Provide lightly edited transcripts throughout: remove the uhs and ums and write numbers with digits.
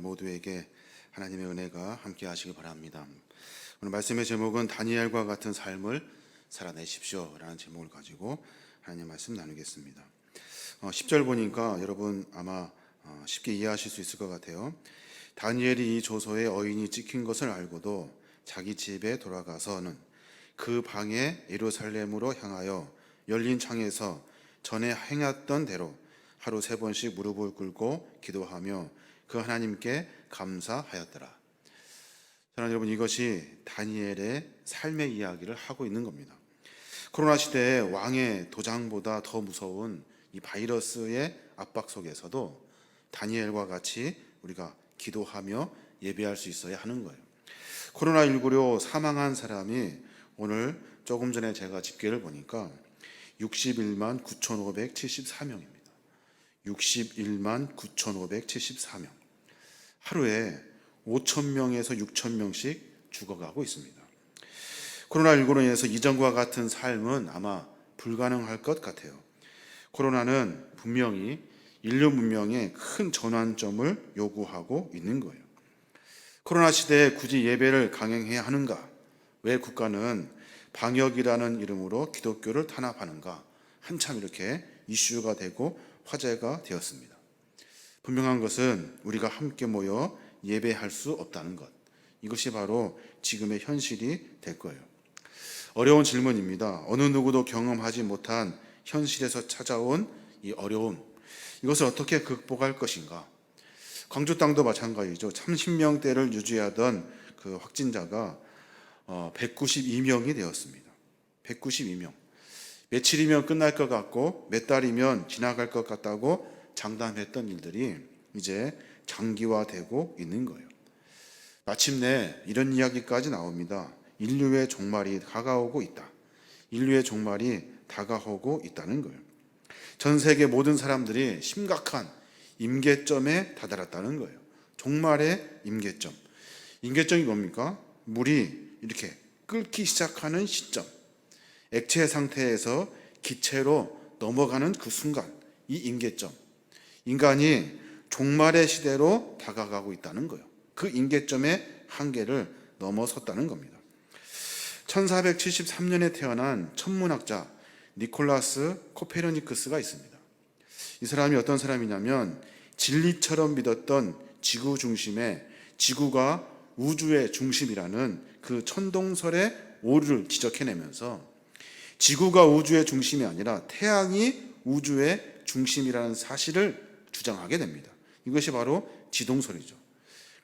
모두에게 하나님의 은혜가 함께 하시기 바랍니다. 오늘 말씀의 제목은 다니엘과 같은 삶을 살아내십시오 라는 제목을 가지고 하나님 말씀 나누겠습니다. 10절 보니까 여러분 아마 쉽게 이해하실 수 있을 것 같아요. 다니엘이 이 조서에 어인이 찍힌 것을 알고도 자기 집에 돌아가서는 그 방에 예루살렘으로 향하여 열린 창에서 전에 행했던 대로 하루 3번씩 무릎을 꿇고 기도하며 그 하나님께 감사하였더라. 저는 여러분 이것이 다니엘의 삶의 이야기를 하고 있는 겁니다. 코로나 시대에 왕의 도장보다 더 무서운 이 바이러스의 압박 속에서도 다니엘과 같이 우리가 기도하며 예배할 수 있어야 하는 거예요. 코로나19로 사망한 사람이 오늘 조금 전에 제가 집계를 보니까 61만 9,574명입니다. 61만 9,574명. 하루에 5,000명에서 6,000명씩 죽어가고 있습니다. 코로나19로 인해서 이전과 같은 삶은 아마 불가능할 것 같아요. 코로나는 분명히 인류 문명에 큰 전환점을 요구하고 있는 거예요. 코로나 시대에 굳이 예배를 강행해야 하는가? 왜 국가는 방역이라는 이름으로 기독교를 탄압하는가? 한참 이렇게 이슈가 되고 화제가 되었습니다. 분명한 것은 우리가 함께 모여 예배할 수 없다는 것. 이것이 바로 지금의 현실이 될 거예요. 어려운 질문입니다. 어느 누구도 경험하지 못한 현실에서 찾아온 이 어려움. 이것을 어떻게 극복할 것인가? 광주 땅도 마찬가지죠. 30명대를 유지하던 그 확진자가 192명이 되었습니다. 192명. 며칠이면 끝날 것 같고 몇 달이면 지나갈 것 같다고 장담했던 일들이 이제 장기화되고 있는 거예요. 마침내 이런 이야기까지 나옵니다. 인류의 종말이 다가오고 있다. 인류의 종말이 다가오고 있다는 거예요. 전 세계 모든 사람들이 심각한 임계점에 다다랐다는 거예요. 종말의 임계점. 임계점이 뭡니까? 물이 이렇게 끓기 시작하는 시점. 액체 상태에서 기체로 넘어가는 그 순간, 이 임계점. 인간이 종말의 시대로 다가가고 있다는 거예요. 그 임계점의 한계를 넘어섰다는 겁니다. 1473년에 태어난 천문학자 니콜라스 코페르니쿠스가 있습니다. 이 사람이 어떤 사람이냐면 진리처럼 믿었던 지구 중심에 지구가 우주의 중심이라는 그 천동설의 오류를 지적해내면서 지구가 우주의 중심이 아니라 태양이 우주의 중심이라는 사실을 주장하게 됩니다. 이것이 바로 지동설이죠.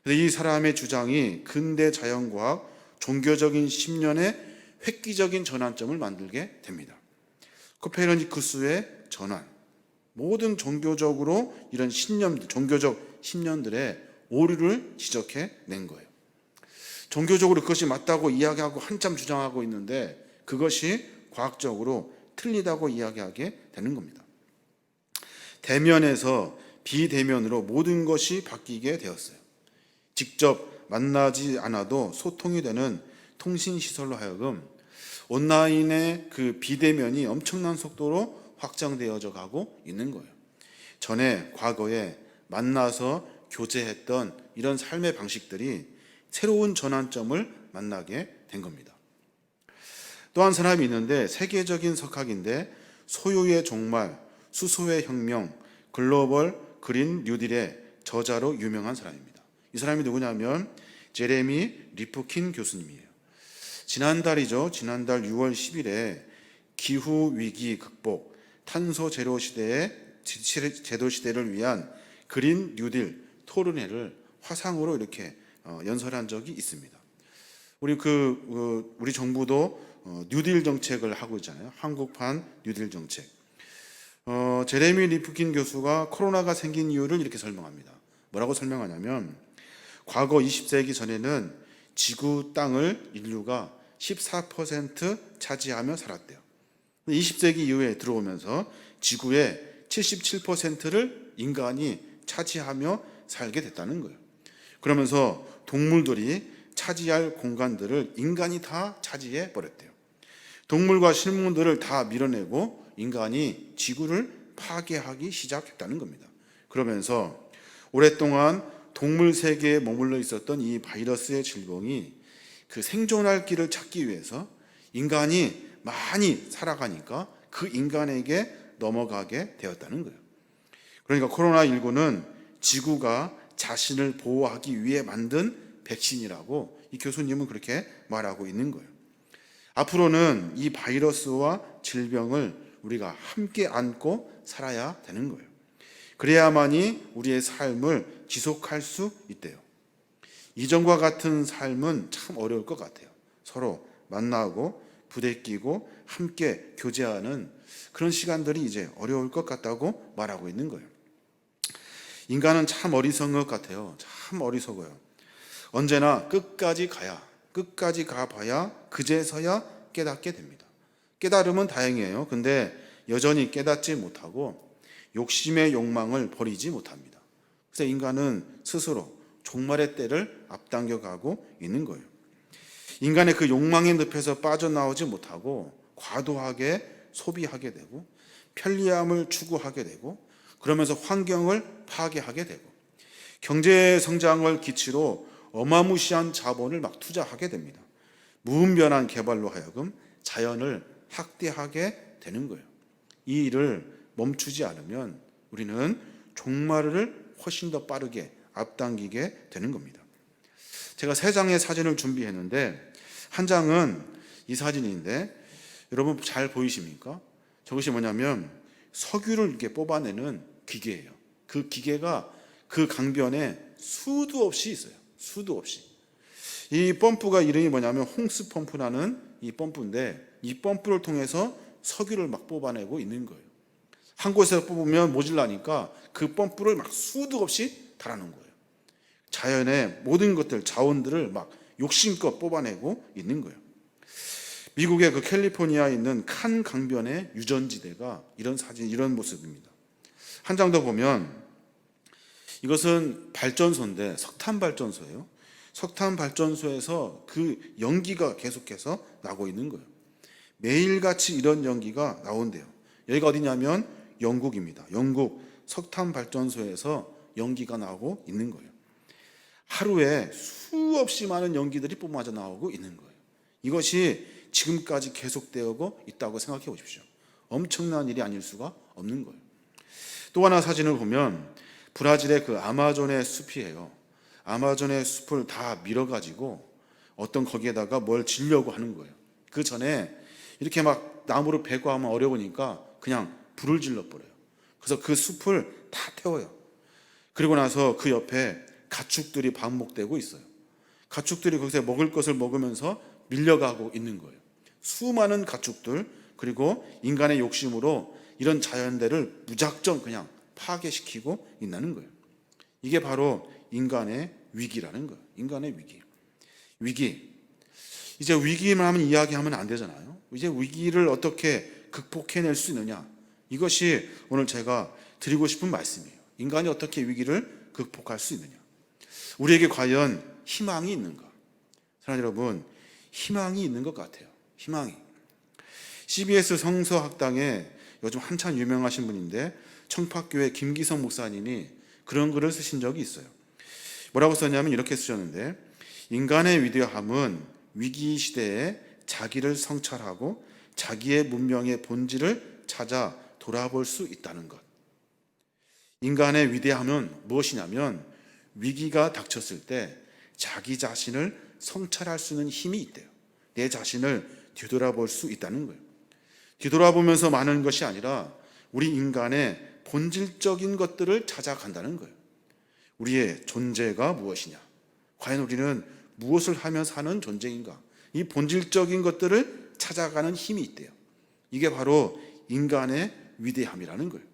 그래서 이 사람의 주장이 근대 자연과학, 종교적인 신념의 획기적인 전환점을 만들게 됩니다. 코페르니쿠스의 전환, 모든 종교적으로 이런 신념들, 종교적 신념들의 오류를 지적해 낸 거예요. 종교적으로 그것이 맞다고 이야기하고 한참 주장하고 있는데 그것이 과학적으로 틀리다고 이야기하게 되는 겁니다. 대면에서 비대면으로 모든 것이 바뀌게 되었어요. 직접 만나지 않아도 소통이 되는 통신시설로 하여금 온라인의 그 비대면이 엄청난 속도로 확장되어져 가고 있는 거예요. 전에 과거에 만나서 교제했던 이런 삶의 방식들이 새로운 전환점을 만나게 된 겁니다. 또 한 사람이 있는데 세계적인 석학인데 소유의 종말, 수소의 혁명, 글로벌 그린 뉴딜의 저자로 유명한 사람입니다. 이 사람이 누구냐면 제레미 리프킨 교수님이에요. 지난달 6월 10일에 기후위기 극복, 탄소 제로 시대의 제도 시대를 위한 그린 뉴딜 토론회를 화상으로 이렇게 연설한 적이 있습니다. 우리 정부도 뉴딜 정책을 하고 있잖아요. 한국판 뉴딜 정책. 제레미 리프킨 교수가 코로나가 생긴 이유를 이렇게 설명합니다. 뭐라고 설명하냐면 과거 20세기 전에는 지구 땅을 인류가 14% 차지하며 살았대요. 20세기 이후에 들어오면서 지구의 77%를 인간이 차지하며 살게 됐다는 거예요. 그러면서 동물들이 차지할 공간들을 인간이 다 차지해 버렸대요. 동물과 식물들을 다 밀어내고 인간이 지구를 파괴하기 시작했다는 겁니다. 그러면서 오랫동안 동물 세계에 머물러 있었던 이 바이러스의 질병이 그 생존할 길을 찾기 위해서 인간이 많이 살아가니까 그 인간에게 넘어가게 되었다는 거예요. 그러니까 코로나19는 지구가 자신을 보호하기 위해 만든 백신이라고 이 교수님은 그렇게 말하고 있는 거예요. 앞으로는 이 바이러스와 질병을 우리가 함께 안고 살아야 되는 거예요. 그래야만이 우리의 삶을 지속할 수 있대요. 이전과 같은 삶은 참 어려울 것 같아요. 서로 만나고 부대끼고 함께 교제하는 그런 시간들이 이제 어려울 것 같다고 말하고 있는 거예요. 인간은 참 어리석은 것 같아요. 참 어리석어요. 언제나 끝까지 가봐야 그제서야 깨닫게 됩니다. 깨달으면 다행이에요. 근데 여전히 깨닫지 못하고 욕심의 욕망을 버리지 못합니다. 그래서 인간은 스스로 종말의 때를 앞당겨 가고 있는 거예요. 인간의 그 욕망의 늪에서 빠져나오지 못하고 과도하게 소비하게 되고 편리함을 추구하게 되고 그러면서 환경을 파괴하게 되고 경제 성장을 기치로 어마무시한 자본을 막 투자하게 됩니다. 무분별한 개발로 하여금 자연을 학대하게 되는 거예요. 이 일을 멈추지 않으면 우리는 종말을 훨씬 더 빠르게 앞당기게 되는 겁니다. 제가 3장의 사진을 준비했는데 한 장은 이 사진인데 여러분 잘 보이십니까? 저것이 뭐냐면 석유를 이렇게 뽑아내는 기계예요. 그 기계가 그 강변에 수도 없이 있어요. 수도 없이. 이 펌프가 이름이 뭐냐면 홍스 펌프라는 이 펌프인데 이 펌프를 통해서 석유를 막 뽑아내고 있는 거예요. 한 곳에서 뽑으면 모질라니까 그 펌프를 막 수도 없이 달아놓은 거예요. 자연의 모든 것들, 자원들을 막 욕심껏 뽑아내고 있는 거예요. 미국의 그 캘리포니아에 있는 칸 강변의 유전지대가 이런 사진, 이런 모습입니다. 한 장 더 보면 이것은 발전소인데 석탄 발전소예요. 석탄 발전소에서 그 연기가 계속해서 나고 있는 거예요. 매일같이 이런 연기가 나온대요. 여기가 어디냐면 영국입니다. 영국 석탄 발전소에서 연기가 나오고 있는 거예요. 하루에 수없이 많은 연기들이 뿜어져 나오고 있는 거예요. 이것이 지금까지 계속되고 있다고 생각해 보십시오. 엄청난 일이 아닐 수가 없는 거예요. 또 하나 사진을 보면 브라질의 그 아마존의 숲이에요. 아마존의 숲을 다 밀어가지고 어떤 거기에다가 뭘 지려고 하는 거예요. 그 전에 이렇게 막 나무를 베고 하면 어려우니까 그냥 불을 질러버려요. 그래서 그 숲을 다 태워요. 그리고 나서 그 옆에 가축들이 방목되고 있어요. 가축들이 거기서 먹을 것을 먹으면서 밀려가고 있는 거예요. 수많은 가축들, 그리고 인간의 욕심으로 이런 자연대를 무작정 그냥 파괴시키고 있다는 거예요. 이게 바로 인간의 위기라는 거예요. 인간의 위기. 위기. 이제 위기만 하면 이야기하면 안 되잖아요. 이제 위기를 어떻게 극복해낼 수 있느냐. 이것이 오늘 제가 드리고 싶은 말씀이에요. 인간이 어떻게 위기를 극복할 수 있느냐. 우리에게 과연 희망이 있는가? 사랑하는 여러분, 희망이 있는 것 같아요. 희망이. CBS 성서학당에 요즘 한참 유명하신 분인데 청파교회 김기성 목사님이 그런 글을 쓰신 적이 있어요. 뭐라고 썼냐면 이렇게 쓰셨는데 인간의 위대함은 위기 시대에 자기를 성찰하고 자기의 문명의 본질을 찾아 돌아볼 수 있다는 것. 인간의 위대함은 무엇이냐면 위기가 닥쳤을 때 자기 자신을 성찰할 수 있는 힘이 있대요. 내 자신을 뒤돌아볼 수 있다는 거예요. 뒤돌아보면서 많은 것이 아니라 우리 인간의 본질적인 것들을 찾아간다는 거예요. 우리의 존재가 무엇이냐? 과연 우리는 무엇을 하며 사는 존재인가? 이 본질적인 것들을 찾아가는 힘이 있대요. 이게 바로 인간의 위대함이라는 거예요.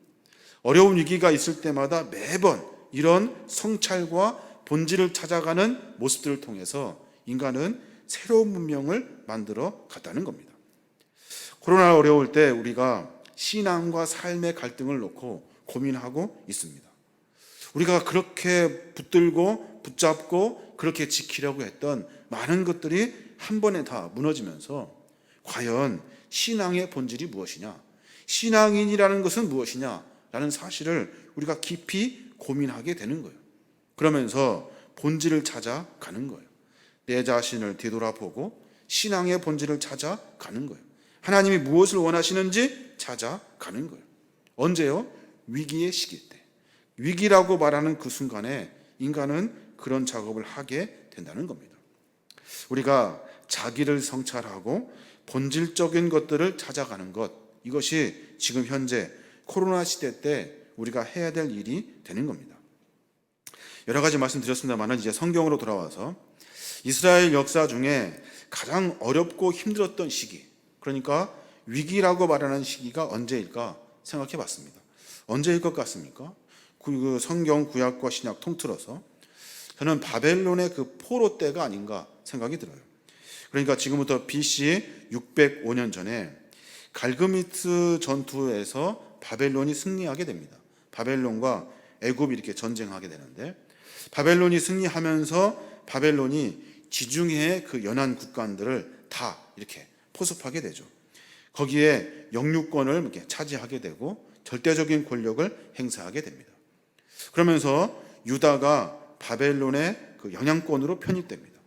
어려운 위기가 있을 때마다 매번 이런 성찰과 본질을 찾아가는 모습들을 통해서 인간은 새로운 문명을 만들어 갔다는 겁니다. 코로나 어려울 때 우리가 신앙과 삶의 갈등을 놓고 고민하고 있습니다. 우리가 그렇게 붙들고 붙잡고 그렇게 지키려고 했던 많은 것들이 한 번에 다 무너지면서 과연 신앙의 본질이 무엇이냐, 신앙인이라는 것은 무엇이냐 라는 사실을 우리가 깊이 고민하게 되는 거예요. 그러면서 본질을 찾아가는 거예요. 내 자신을 뒤돌아보고 신앙의 본질을 찾아가는 거예요. 하나님이 무엇을 원하시는지 찾아가는 거예요. 언제요? 위기의 시기 때. 위기라고 말하는 그 순간에 인간은 그런 작업을 하게 된다는 겁니다. 우리가 자기를 성찰하고 본질적인 것들을 찾아가는 것, 이것이 지금 현재 코로나 시대 때 우리가 해야 될 일이 되는 겁니다. 여러 가지 말씀드렸습니다만 이제 성경으로 돌아와서 이스라엘 역사 중에 가장 어렵고 힘들었던 시기, 그러니까 위기라고 말하는 시기가 언제일까 생각해 봤습니다. 언제일 것 같습니까? 그 성경 구약과 신약 통틀어서 저는 바벨론의 그 포로 때가 아닌가 생각이 들어요. 그러니까 지금부터 BC 605년 전에 갈그미트 전투에서 바벨론이 승리하게 됩니다. 바벨론과 애굽이 이렇게 전쟁하게 되는데, 바벨론이 승리하면서 바벨론이 지중해의 그 연안 국간들을 다 이렇게 포섭하게 되죠. 거기에 영유권을 이렇게 차지하게 되고 절대적인 권력을 행사하게 됩니다. 그러면서 유다가 바벨론의 그 영향권으로 편입됩니다.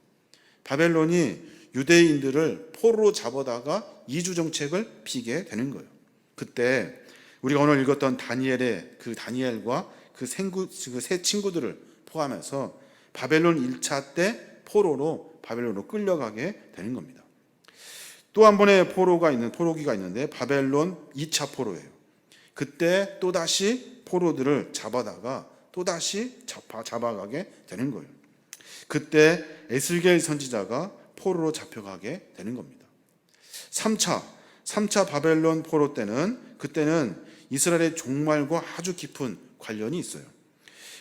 바벨론이 유대인들을 포로로 잡아다가 이주 정책을 피게 되는 거예요. 그때 우리가 오늘 읽었던 다니엘의 그 다니엘과 그 세 친구들을 포함해서 바벨론 1차 때 포로로 바벨론으로 끌려가게 되는 겁니다. 또 한 번의 포로기가 있는데 바벨론 2차 포로예요. 그때 또다시 포로들을 잡아다가 또다시 잡아가게 되는 거예요. 그때 에스겔 선지자가 포로로 잡혀가게 되는 겁니다. 3차 바벨론 포로 때는, 그때는 이스라엘의 종말과 아주 깊은 관련이 있어요.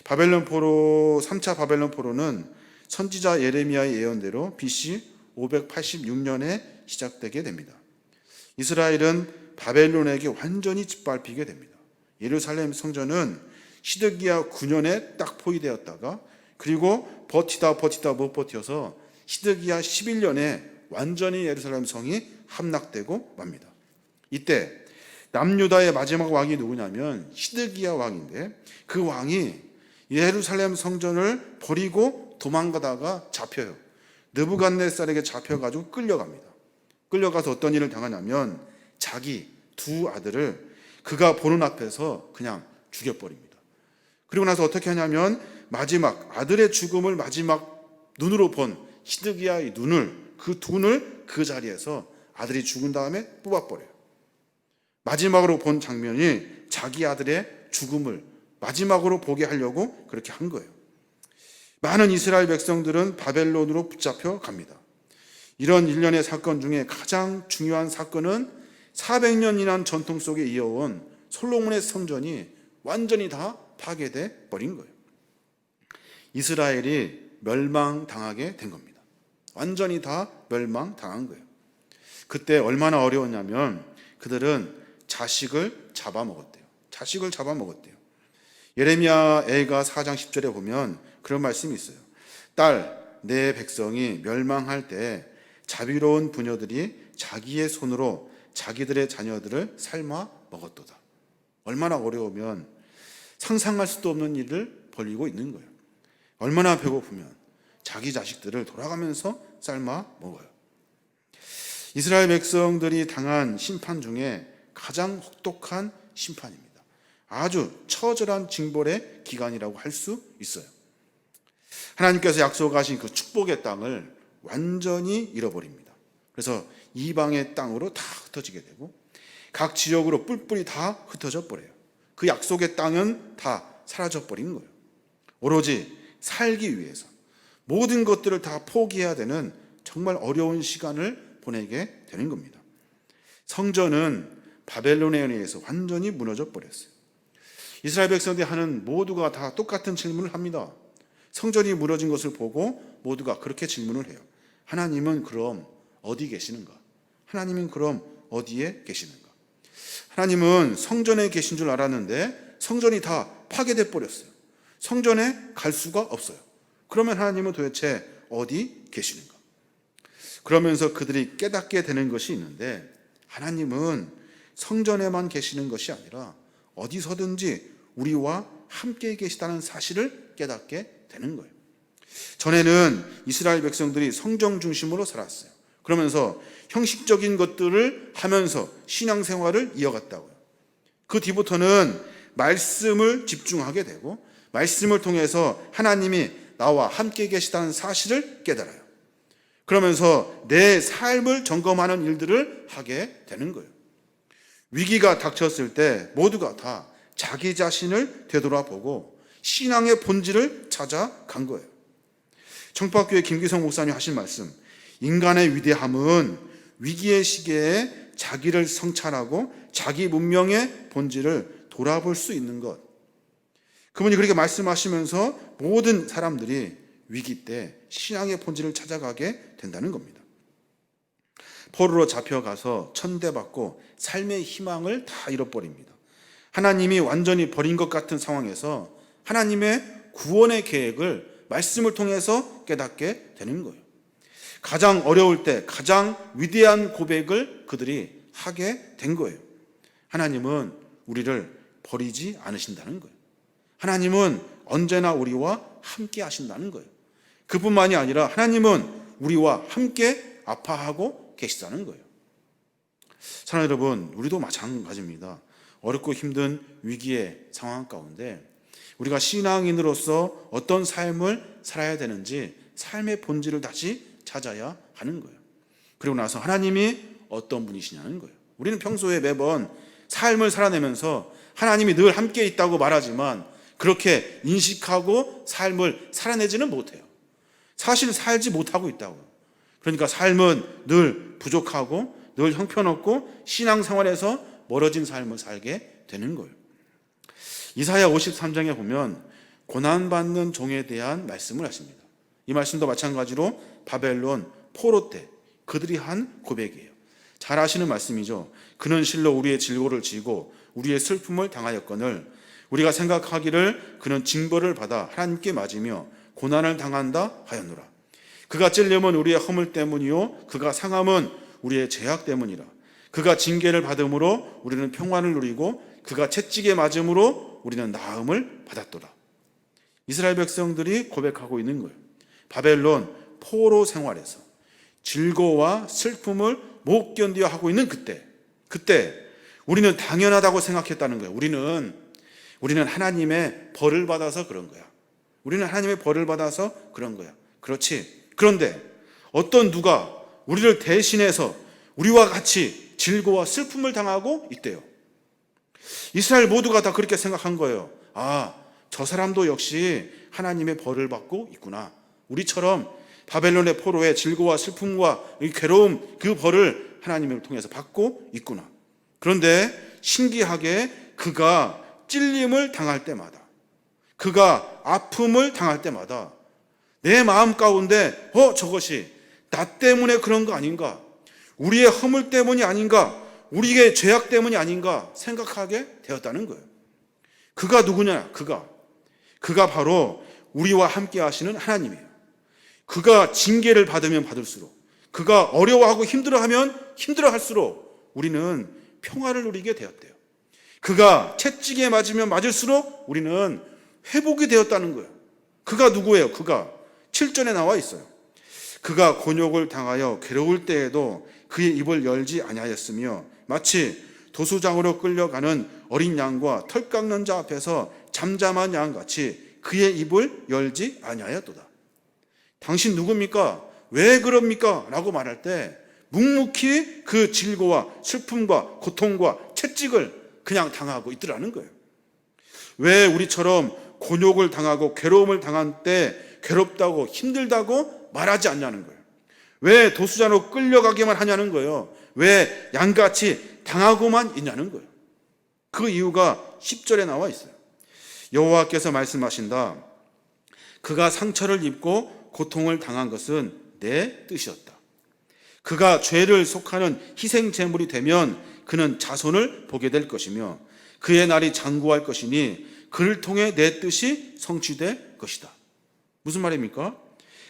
3차 바벨론 포로는 선지자 예레미야의 예언대로 BC 586년에 시작되게 됩니다. 이스라엘은 바벨론에게 완전히 짓밟히게 됩니다. 예루살렘 성전은 시드기야 9년에 딱 포위되었다가, 그리고 버티다 못 버텨서 시드기야 11년에 완전히 예루살렘 성이 함락되고 맙니다. 이때 남유다의 마지막 왕이 누구냐면 시드기야 왕인데, 그 왕이 예루살렘 성전을 버리고 도망가다가 잡혀요. 느부갓네살에게 잡혀가지고 끌려갑니다. 끌려가서 어떤 일을 당하냐면 자기 두 아들을 그가 보는 앞에서 그냥 죽여버립니다. 그리고 나서 어떻게 하냐면 마지막 아들의 죽음을 마지막 눈으로 본 시드기야의 그 눈을 그 자리에서 아들이 죽은 다음에 뽑아버려요. 마지막으로 본 장면이 자기 아들의 죽음을 마지막으로 보게 하려고 그렇게 한 거예요. 많은 이스라엘 백성들은 바벨론으로 붙잡혀 갑니다. 이런 일련의 사건 중에 가장 중요한 사건은 400년 지난 전통 속에 이어온 솔로몬의 성전이 완전히 다 파괴돼 버린 거예요. 이스라엘이 멸망당하게 된 겁니다. 완전히 다 멸망당한 거예요. 그때 얼마나 어려웠냐면 그들은 자식을 잡아먹었대요. 예레미야 애가 4장 10절에 보면 그런 말씀이 있어요. 딸, 내 백성이 멸망할 때 자비로운 부녀들이 자기의 손으로 자기들의 자녀들을 삶아 먹었도다. 얼마나 어려우면 상상할 수도 없는 일을 벌이고 있는 거예요. 얼마나 배고프면 자기 자식들을 돌아가면서 삶아 먹어요. 이스라엘 백성들이 당한 심판 중에 가장 혹독한 심판입니다. 아주 처절한 징벌의 기간이라고 할 수 있어요. 하나님께서 약속하신 그 축복의 땅을 완전히 잃어버립니다. 그래서 이방의 땅으로 다 흩어지게 되고 각 지역으로 뿔뿔이 다 흩어져 버려요. 그 약속의 땅은 다 사라져 버린 거예요. 오로지 살기 위해서 모든 것들을 다 포기해야 되는 정말 어려운 시간을 보내게 되는 겁니다. 성전은 바벨론에 의해서 완전히 무너져 버렸어요. 이스라엘 백성들이 하는 모두가 다 똑같은 질문을 합니다. 성전이 무너진 것을 보고 모두가 그렇게 질문을 해요. 하나님은 그럼 어디 계시는가? 하나님은 그럼 어디에 계시는가? 하나님은 성전에 계신 줄 알았는데 성전이 다 파괴돼 버렸어요. 성전에 갈 수가 없어요. 그러면 하나님은 도대체 어디 계시는가? 그러면서 그들이 깨닫게 되는 것이 있는데, 하나님은 성전에만 계시는 것이 아니라 어디서든지 우리와 함께 계시다는 사실을 깨닫게 되는 거예요. 전에는 이스라엘 백성들이 성경 중심으로 살았어요. 그러면서 형식적인 것들을 하면서 신앙생활을 이어갔다고요. 그 뒤부터는 말씀을 집중하게 되고 말씀을 통해서 하나님이 나와 함께 계시다는 사실을 깨달아요. 그러면서 내 삶을 점검하는 일들을 하게 되는 거예요. 위기가 닥쳤을 때 모두가 다 자기 자신을 되돌아보고 신앙의 본질을 찾아간 거예요. 청파교회 김기성 목사님 하신 말씀, 인간의 위대함은 위기의 시기에 자기를 성찰하고 자기 문명의 본질을 돌아볼 수 있는 것. 그분이 그렇게 말씀하시면서 모든 사람들이 위기 때 신앙의 본질을 찾아가게 된다는 겁니다. 포로로 잡혀가서 천대받고 삶의 희망을 다 잃어버립니다. 하나님이 완전히 버린 것 같은 상황에서 하나님의 구원의 계획을 말씀을 통해서 깨닫게 되는 거예요. 가장 어려울 때 가장 위대한 고백을 그들이 하게 된 거예요. 하나님은 우리를 버리지 않으신다는 거예요. 하나님은 언제나 우리와 함께 하신다는 거예요. 그뿐만이 아니라 하나님은 우리와 함께 아파하고 계시다는 거예요. 사랑하는 여러분, 우리도 마찬가지입니다. 어렵고 힘든 위기의 상황 가운데 우리가 신앙인으로서 어떤 삶을 살아야 되는지 삶의 본질을 다시 찾아야 하는 거예요. 그리고 나서 하나님이 어떤 분이시냐는 거예요. 우리는 평소에 매번 삶을 살아내면서 하나님이 늘 함께 있다고 말하지만 그렇게 인식하고 삶을 살아내지는 못해요. 사실 살지 못하고 있다고요. 그러니까 삶은 늘 부족하고 늘 형편없고 신앙생활에서 멀어진 삶을 살게 되는 거예요. 이사야 53장에 보면 고난받는 종에 대한 말씀을 하십니다. 이 말씀도 마찬가지로 바벨론 포로 때 그들이 한 고백이에요. 잘 아시는 말씀이죠. 그는 실로 우리의 질고를 지고 우리의 슬픔을 당하였거늘 우리가 생각하기를 그는 징벌을 받아 하나님께 맞으며 고난을 당한다 하였노라. 그가 찔림은 우리의 허물 때문이요 그가 상함은 우리의 죄악 때문이라. 그가 징계를 받음으로 우리는 평안을 누리고 그가 채찍에 맞음으로 우리는 나음을 받았도다. 이스라엘 백성들이 고백하고 있는 거예요. 바벨론 포로 생활에서 즐거움과 슬픔을 못 견뎌 하고 있는 그때 우리는 당연하다고 생각했다는 거예요. 우리는 하나님의 벌을 받아서 그런 거야. 우리는 하나님의 벌을 받아서 그런 거야. 그렇지. 그런데 어떤 누가 우리를 대신해서 우리와 같이 질고와 슬픔을 당하고 있대요. 이스라엘 모두가 다 그렇게 생각한 거예요. 아, 저 사람도 역시 하나님의 벌을 받고 있구나. 우리처럼 바벨론의 포로의 질고와 슬픔과 괴로움 그 벌을 하나님을 통해서 받고 있구나. 그런데 신기하게 그가 찔림을 당할 때마다 그가 아픔을 당할 때마다 내 마음 가운데 저것이 나 때문에 그런 거 아닌가? 우리의 허물 때문이 아닌가? 우리의 죄악 때문이 아닌가? 생각하게 되었다는 거예요. 그가 누구냐? 그가 바로 우리와 함께 하시는 하나님이에요. 그가 징계를 받으면 받을수록 그가 어려워하고 힘들어하면 힘들어할수록 우리는 평화를 누리게 되었대요. 그가 채찍에 맞으면 맞을수록 우리는 회복이 되었다는 거예요. 그가 누구예요? 그가 7절에 나와 있어요. 그가 곤욕을 당하여 괴로울 때에도 그의 입을 열지 아니하였으며 마치 도수장으로 끌려가는 어린 양과 털 깎는 자 앞에서 잠잠한 양같이 그의 입을 열지 아니하였도다. 당신 누굽니까? 왜 그럽니까? 라고 말할 때 묵묵히 그 질고와 슬픔과 고통과 채찍을 그냥 당하고 있더라는 거예요. 왜 우리처럼 곤욕을 당하고 괴로움을 당한 때 괴롭다고 힘들다고 말하지 않냐는 거예요. 왜 도수자로 끌려가기만 하냐는 거예요. 왜 양같이 당하고만 있냐는 거예요. 그 이유가 10절에 나와 있어요. 여호와께서 말씀하신다. 그가 상처를 입고 고통을 당한 것은 내 뜻이었다. 그가 죄를 속하는 희생 제물이 되면 그는 자손을 보게 될 것이며 그의 날이 장구할 것이니 그를 통해 내 뜻이 성취될 것이다. 무슨 말입니까?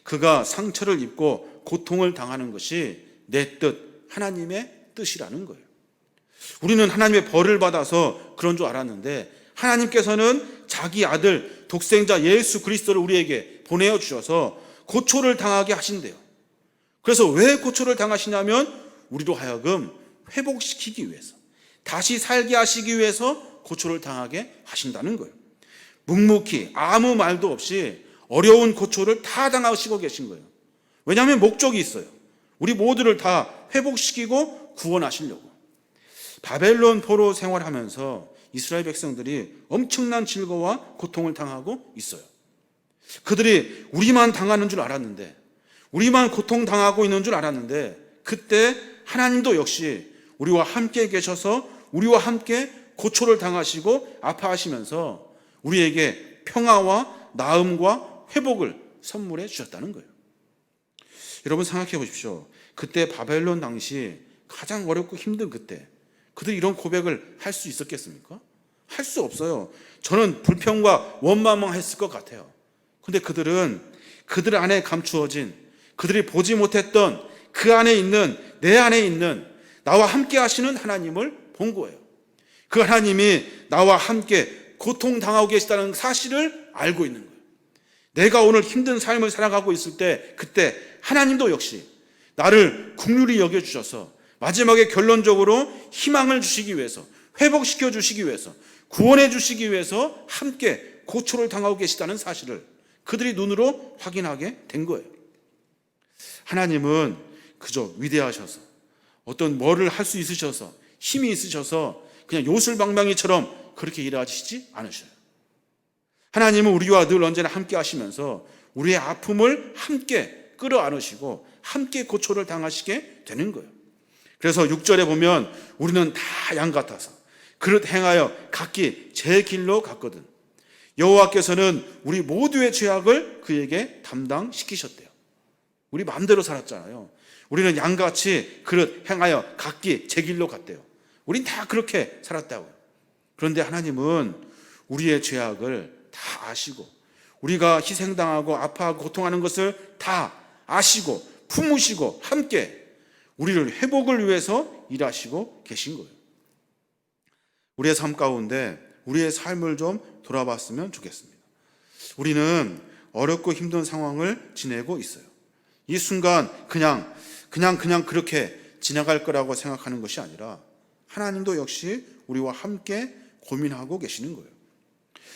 그가 상처를 입고 고통을 당하는 것이 내 뜻, 하나님의 뜻이라는 거예요. 우리는 하나님의 벌을 받아서 그런 줄 알았는데 하나님께서는 자기 아들 독생자 예수 그리스도를 우리에게 보내어 주셔서 고초를 당하게 하신대요. 그래서 왜 고초를 당하시냐면 우리로 하여금 회복시키기 위해서, 다시 살게 하시기 위해서 고초를 당하게 하신다는 거예요. 묵묵히 아무 말도 없이 어려운 고초를 다 당하시고 계신 거예요. 왜냐하면 목적이 있어요. 우리 모두를 다 회복시키고 구원하시려고. 바벨론 포로 생활하면서 이스라엘 백성들이 엄청난 질거와 고통을 당하고 있어요. 그들이 우리만 당하는 줄 알았는데, 우리만 고통당하고 있는 줄 알았는데, 그때 하나님도 역시 우리와 함께 계셔서 우리와 함께 고초를 당하시고 아파하시면서 우리에게 평화와 나음과 회복을 선물해 주셨다는 거예요. 여러분 생각해 보십시오. 그때 바벨론 당시 가장 어렵고 힘든 그때 그들이 이런 고백을 할 수 있었겠습니까? 할 수 없어요. 저는 불평과 원망했을 것 같아요. 근데 그들은 그들 안에 감추어진, 그들이 보지 못했던 그 안에 있는, 내 안에 있는 나와 함께 하시는 하나님을 본 거예요. 그 하나님이 나와 함께 고통당하고 계시다는 사실을 알고 있는 거예요. 내가 오늘 힘든 삶을 살아가고 있을 때 그때 하나님도 역시 나를 긍휼히 여겨주셔서 마지막에 결론적으로 희망을 주시기 위해서, 회복시켜 주시기 위해서, 구원해 주시기 위해서 함께 고초를 당하고 계시다는 사실을 그들이 눈으로 확인하게 된 거예요. 하나님은 그저 위대하셔서, 어떤 뭐를 할 수 있으셔서, 힘이 있으셔서 그냥 요술방망이처럼 그렇게 일하시지 않으셔요. 하나님은 우리와 늘 언제나 함께 하시면서 우리의 아픔을 함께 끌어안으시고 함께 고초를 당하시게 되는 거예요. 그래서 6절에 보면 우리는 다 양 같아서 그릇 행하여 각기 제 길로 갔거든. 여호와께서는 우리 모두의 죄악을 그에게 담당시키셨대요. 우리 마음대로 살았잖아요. 우리는 양같이 그릇 행하여 각기 제 길로 갔대요. 우린 다 그렇게 살았다고요. 그런데 하나님은 우리의 죄악을 다 아시고 우리가 희생당하고 아파하고 고통하는 것을 다 아시고 품으시고 함께 우리를 회복을 위해서 일하시고 계신 거예요. 우리의 삶 가운데 우리의 삶을 좀 돌아봤으면 좋겠습니다. 우리는 어렵고 힘든 상황을 지내고 있어요. 이 순간 그냥 그렇게 지나갈 거라고 생각하는 것이 아니라 하나님도 역시 우리와 함께 고민하고 계시는 거예요.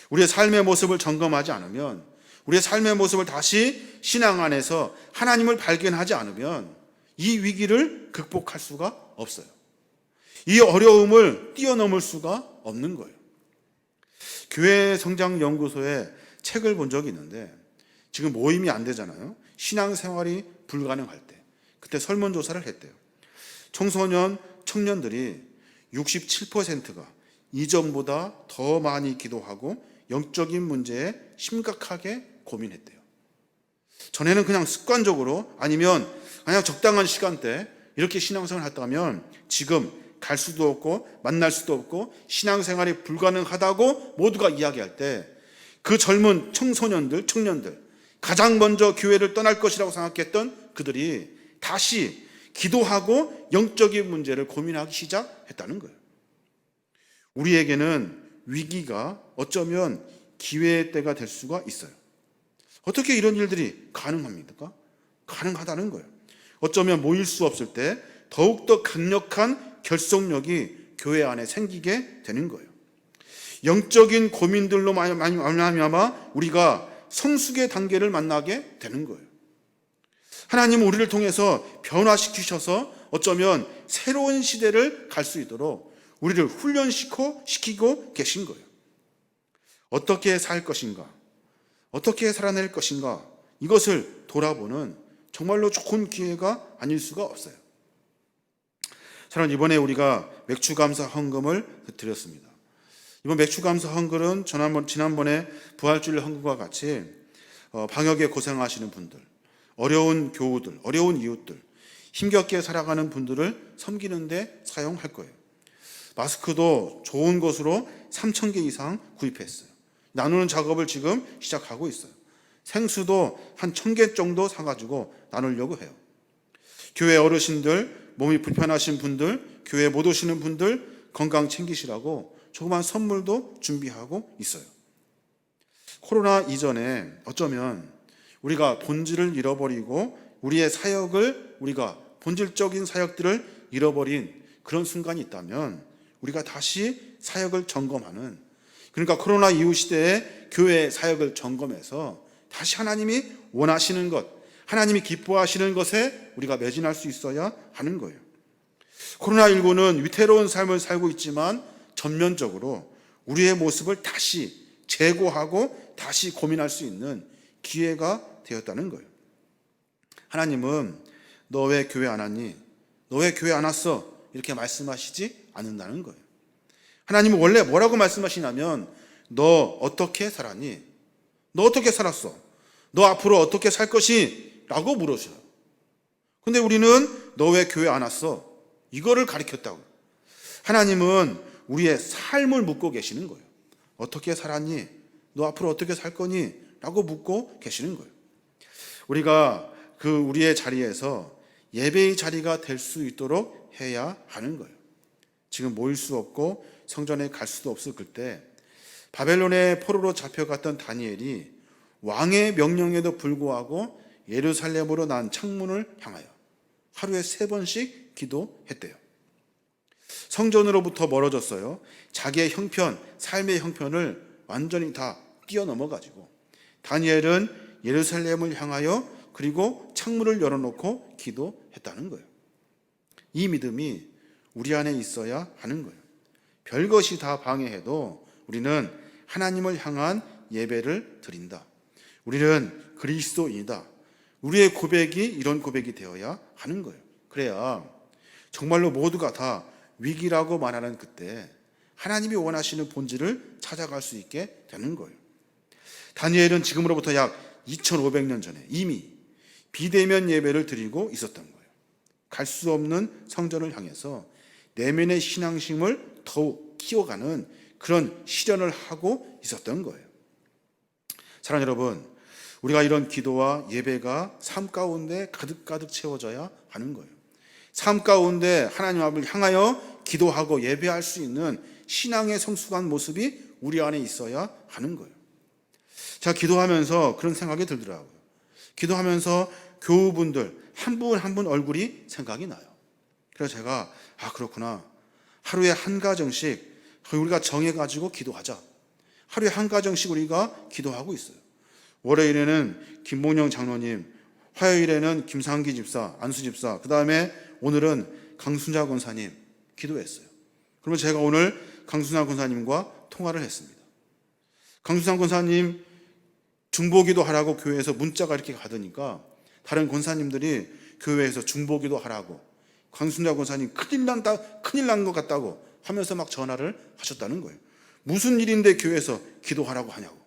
우리의 삶의 모습을 점검하지 않으면, 우리의 삶의 모습을 다시 신앙 안에서 하나님을 발견하지 않으면 이 위기를 극복할 수가 없어요. 이 어려움을 뛰어넘을 수가 없는 거예요. 교회 성장연구소에 책을 본 적이 있는데, 지금 모임이 안 되잖아요. 신앙생활이 불가능할 때 그때 설문조사를 했대요. 청소년, 청년들이 67%가 이전보다 더 많이 기도하고 영적인 문제에 심각하게 고민했대요. 전에는 그냥 습관적으로 아니면 그냥 적당한 시간대 이렇게 신앙생활을 했다면 지금 갈 수도 없고 만날 수도 없고 신앙생활이 불가능하다고 모두가 이야기할 때 그 젊은 청소년들, 청년들, 가장 먼저 교회를 떠날 것이라고 생각했던 그들이 다시 기도하고 영적인 문제를 고민하기 시작했다는 거예요. 우리에게는 위기가 어쩌면 기회의 때가 될 수가 있어요. 어떻게 이런 일들이 가능합니까? 가능하다는 거예요. 어쩌면 모일 수 없을 때 더욱더 강력한 결속력이 교회 안에 생기게 되는 거예요. 영적인 고민들로 말미암아 우리가 성숙의 단계를 만나게 되는 거예요. 하나님은 우리를 통해서 변화시키셔서 어쩌면 새로운 시대를 갈 수 있도록 우리를 훈련시키고 계신 거예요. 어떻게 살 것인가, 어떻게 살아낼 것인가, 이것을 돌아보는 정말로 좋은 기회가 아닐 수가 없어요. 사랑하는, 이번에 우리가 맥주감사 헌금을 드렸습니다. 이번 맥주감사 헌금은 지난번에 부활주일 헌금과 같이 방역에 고생하시는 분들, 어려운 교우들, 어려운 이웃들, 힘겹게 살아가는 분들을 섬기는 데 사용할 거예요. 마스크도 좋은 것으로 3,000개 이상 구입했어요. 나누는 작업을 지금 시작하고 있어요. 생수도 한 1,000개 정도 사가지고 나누려고 해요. 교회 어르신들, 몸이 불편하신 분들, 교회 못 오시는 분들 건강 챙기시라고 조그만 선물도 준비하고 있어요. 코로나 이전에 어쩌면 우리가 본질을 잃어버리고 우리의 사역을, 우리가 본질적인 사역들을 잃어버린 그런 순간이 있다면 우리가 다시 사역을 점검하는, 그러니까 코로나 이후 시대에 교회의 사역을 점검해서 다시 하나님이 원하시는 것, 하나님이 기뻐하시는 것에 우리가 매진할 수 있어야 하는 거예요. 코로나19는 위태로운 삶을 살고 있지만 전면적으로 우리의 모습을 다시 재고하고 다시 고민할 수 있는 기회가 되었다는 거예요. 하나님은 너 왜 교회 안 왔니? 너 왜 교회 안 왔어? 이렇게 말씀하시지 않는다는 거예요. 하나님은 원래 뭐라고 말씀하시냐면 너 어떻게 살았니? 너 어떻게 살았어? 너 앞으로 어떻게 살 것이? 라고 물으셔요. 근데 우리는 너 왜 교회 안 왔어? 이거를 가르쳤다고. 하나님은 우리의 삶을 묻고 계시는 거예요. 어떻게 살았니? 너 앞으로 어떻게 살 거니? 라고 묻고 계시는 거예요. 우리가 우리의 자리에서 예배의 자리가 될 수 있도록 해야 하는 거예요. 지금 모일 수 없고 성전에 갈 수도 없을 그때 바벨론의 포로로 잡혀갔던 다니엘이 왕의 명령에도 불구하고 예루살렘으로 난 창문을 향하여 하루에 3번씩 기도했대요. 성전으로부터 멀어졌어요. 자기의 형편, 삶의 형편을 완전히 다 뛰어넘어가지고 다니엘은 예루살렘을 향하여 그리고 창문을 열어놓고 기도했다는 거예요. 이 믿음이 우리 안에 있어야 하는 거예요. 별것이 다 방해해도 우리는 하나님을 향한 예배를 드린다. 우리는 그리스도인이다. 우리의 고백이 이런 고백이 되어야 하는 거예요. 그래야 정말로 모두가 다 위기라고 말하는 그때 하나님이 원하시는 본질을 찾아갈 수 있게 되는 거예요. 다니엘은 지금으로부터 약 2500년 전에 이미 비대면 예배를 드리고 있었던 거예요. 갈 수 없는 성전을 향해서 내면의 신앙심을 더욱 키워가는 그런 실현을 하고 있었던 거예요. 사랑하는 여러분, 우리가 이런 기도와 예배가 삶 가운데 가득가득 채워져야 하는 거예요. 삶 가운데 하나님 앞을 향하여 기도하고 예배할 수 있는 신앙의 성숙한 모습이 우리 안에 있어야 하는 거예요. 제가 기도하면서 그런 생각이 들더라고요. 기도하면서 교우분들 한 분 한 분 얼굴이 생각이 나요. 그래서 제가 그렇구나. 하루에 한 가정씩 우리가 정해가지고 기도하자. 하루에 한 가정씩 우리가 기도하고 있어요. 월요일에는 김봉영 장로님, 화요일에는 김상기 집사, 안수 집사, 그 다음에 오늘은 강순자 권사님 기도했어요. 그러면 제가 오늘 강순자 권사님과 통화를 했습니다. 강순자 권사님 중보기도 하라고 교회에서 문자가 이렇게 가더니까 다른 권사님들이 교회에서 중보기도 하라고, 강순자 권사님 큰일 난 것 같다고 하면서 막 전화를 하셨다는 거예요. 무슨 일인데 교회에서 기도하라고 하냐고.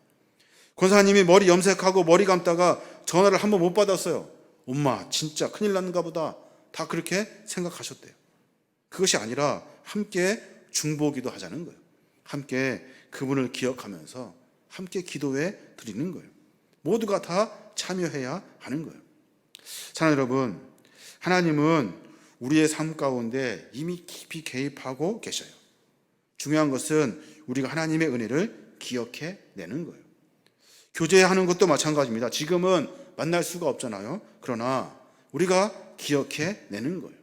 권사님이 머리 염색하고 머리 감다가 전화를 한 번 못 받았어요. 엄마 진짜 큰일 났는가 보다. 다 그렇게 생각하셨대요. 그것이 아니라 함께 중보기도 하자는 거예요. 함께 그분을 기억하면서 함께 기도해 드리는 거예요. 모두가 다 참여해야 하는 거예요. 사랑하는 여러분, 하나님은 우리의 삶 가운데 이미 깊이 개입하고 계셔요. 중요한 것은 우리가 하나님의 은혜를 기억해 내는 거예요. 교제하는 것도 마찬가지입니다. 지금은 만날 수가 없잖아요. 그러나 우리가 기억해 내는 거예요.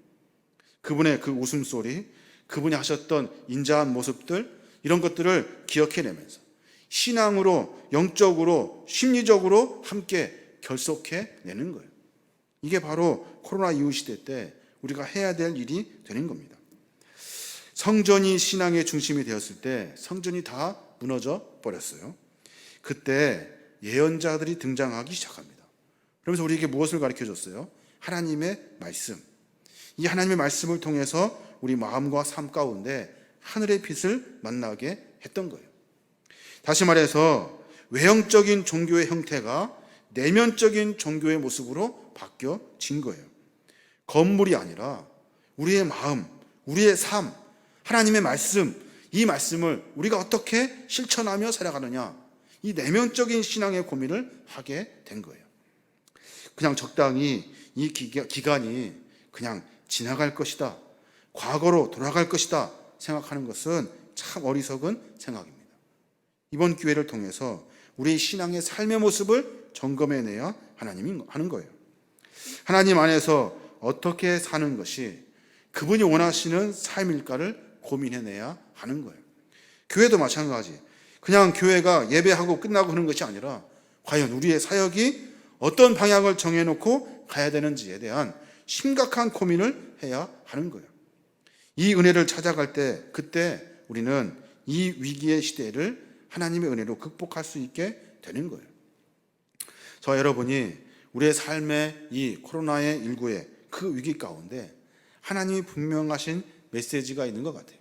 그분의 그 웃음소리, 그분이 하셨던 인자한 모습들, 이런 것들을 기억해 내면서 신앙으로, 영적으로, 심리적으로 함께 결속해 내는 거예요. 이게 바로 코로나 이후 시대 때 우리가 해야 될 일이 되는 겁니다. 성전이 신앙의 중심이 되었을 때 성전이 다 무너져 버렸어요. 그때 예언자들이 등장하기 시작합니다. 그러면서 우리에게 무엇을 가르쳐 줬어요? 하나님의 말씀. 이 하나님의 말씀을 통해서 우리 마음과 삶 가운데 하늘의 빛을 만나게 했던 거예요. 다시 말해서 외형적인 종교의 형태가 내면적인 종교의 모습으로 바뀌어진 거예요. 건물이 아니라 우리의 마음, 우리의 삶, 하나님의 말씀, 이 말씀을 우리가 어떻게 실천하며 살아가느냐, 이 내면적인 신앙의 고민을 하게 된 거예요. 그냥 적당히 이 기간이 그냥 지나갈 것이다, 과거로 돌아갈 것이다 생각하는 것은 참 어리석은 생각입니다. 이번 기회를 통해서 우리의 신앙의 삶의 모습을 점검해내야 하나님이 하는 거예요. 하나님 안에서 어떻게 사는 것이 그분이 원하시는 삶일까를 고민해내야 하는 거예요. 교회도 마찬가지. 그냥 교회가 예배하고 끝나고 하는 것이 아니라 과연 우리의 사역이 어떤 방향을 정해놓고 가야 되는지에 대한 심각한 고민을 해야 하는 거예요. 이 은혜를 찾아갈 때 그때 우리는 이 위기의 시대를 하나님의 은혜로 극복할 수 있게 되는 거예요. 저와 여러분이 우리의 삶의 이 코로나19의 그 위기 가운데 하나님이 분명하신 메시지가 있는 것 같아요.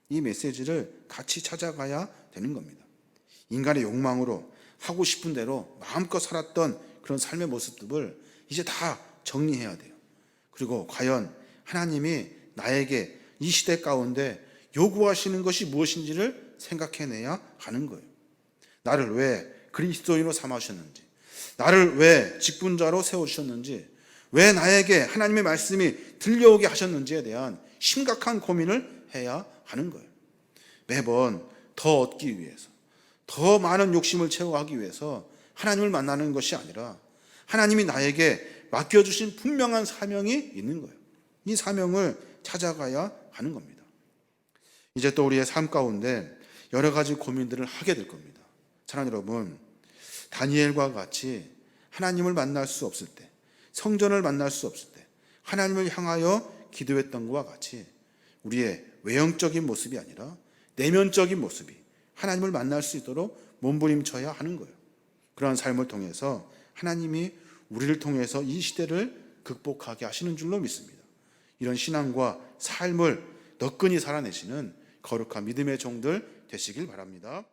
이 메시지를 같이 찾아가야 되는 겁니다. 인간의 욕망으로 하고 싶은 대로 마음껏 살았던 그런 삶의 모습들을 이제 다 정리해야 돼요. 그리고 과연 하나님이 나에게 이 시대 가운데 요구하시는 것이 무엇인지를 생각해내야 하는 거예요. 나를 왜 그리스도인으로 삼으셨는지, 나를 왜 직분자로 세우셨는지, 왜 나에게 하나님의 말씀이 들려오게 하셨는지에 대한 심각한 고민을 해야 하는 거예요. 매번 더 얻기 위해서, 더 많은 욕심을 채워하기 위해서 하나님을 만나는 것이 아니라 하나님이 나에게 맡겨주신 분명한 사명이 있는 거예요. 이 사명을 찾아가야 하는 겁니다. 이제 또 우리의 삶 가운데 여러 가지 고민들을 하게 될 겁니다. 사랑하는 여러분, 다니엘과 같이 하나님을 만날 수 없을 때, 성전을 만날 수 없을 때 하나님을 향하여 기도했던 것과 같이 우리의 외형적인 모습이 아니라 내면적인 모습이 하나님을 만날 수 있도록 몸부림쳐야 하는 거예요. 그러한 삶을 통해서 하나님이 우리를 통해서 이 시대를 극복하게 하시는 줄로 믿습니다. 이런 신앙과 삶을 너끈히 살아내시는 거룩한 믿음의 종들 되시길 바랍니다.